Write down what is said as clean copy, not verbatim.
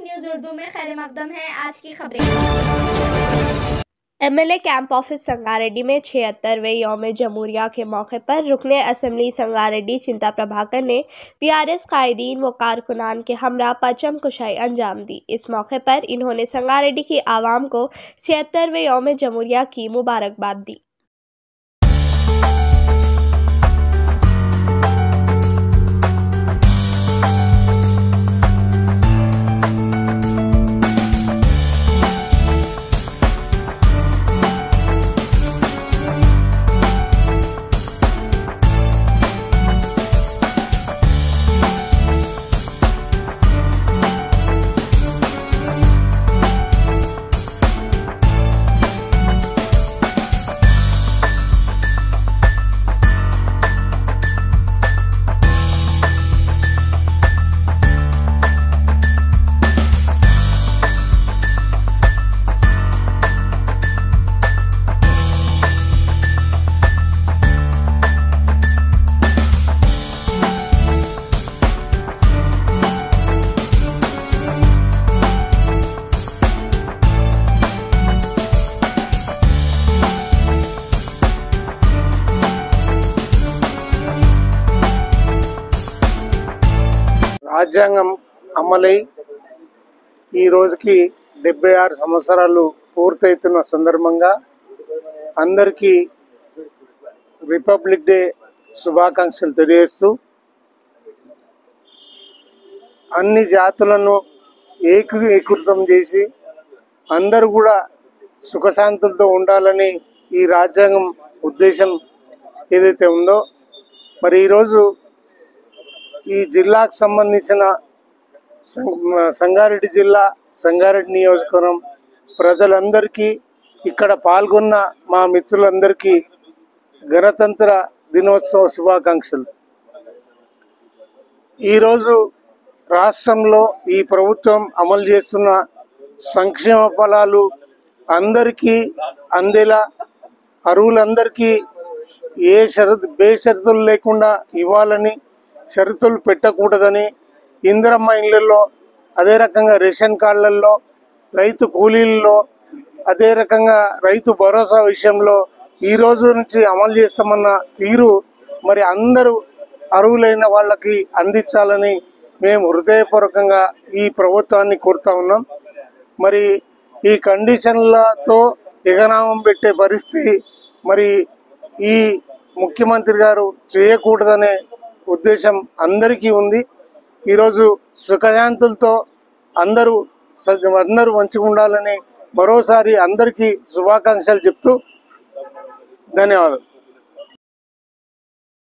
News Urdu में खैर मकदम है। आज की खबरें। एमएलए कैंप ऑफिस संगारेड्डी में 76वें यौम जमहूरिया के मौके पर रुकने असम्बली संगारेड्डी चिंता प्रभाकर ने पीआरएस कायदीन व कारकुनान के हमरा परचम कुशाई अंजाम दी। इस मौके पर इन्होंने संगारेड्डी की आवाम को 76वें यौम जमहूरिया की मुबारकबाद दी। రాజ్యాంగం అమలై ఈ రోజుకి 76 సంవత్సరాలు పూర్తవుతున్న సందర్భంగా అందరికీ రిపబ్లిక్ డే శుభాకాంక్షలు తెలియజేస్తూ అన్ని జాతులను ఏకీకృతం చేసి అందరూ కూడా సుఖశాంతులతో ఉండాలని ఈ రాజ్యాంగం ఉద్దేశం ఏదైతే ఉందో మరి ఈరోజు ఈ జిల్లాకు సంబంధించిన సంగారెడ్డి జిల్లా సంగారెడ్డి నియోజకవర్గం ప్రజలందరికీ ఇక్కడ పాల్గొన్న మా మిత్రులందరికీ గణతంత్ర దినోత్సవ శుభాకాంక్షలు। ఈరోజు రాష్ట్రంలో ఈ ప్రభుత్వం అమలు చేస్తున్న సంక్షేమ ఫలాలు అందరికీ అందేలా అర్హులందరికీ బేషరతులు లేకుండా ఇవ్వాలని, షరతులు పెట్టకూడదని, ఇందిరమ్మ ఇళ్లలో అదే రకంగా రేషన్ కార్డులలో, రైతు కూలీల్లో, అదే రకంగా రైతు భరోసా విషయంలో ఈ రోజు నుంచి అమలు చేస్తామన్న తీరు మరి అందరూ అర్హులైన వాళ్ళకి అందించాలని మేము హృదయపూర్వకంగా ఈ ప్రభుత్వాన్ని కోరుతా ఉన్నాం। మరి ఈ కండిషన్లతో ఎగనామం పెట్టే పరిస్థితి మరి ఈ ముఖ్యమంత్రి గారు చేయకూడదనే ఉద్దేశం అందరికీ ఉంది। ఈరోజు సుఖశాంతులతో అందరూ మంచిగా ఉండాలని మరోసారి అందరికీ శుభాకాంక్షలు చెప్తూ ధన్యవాదాలు।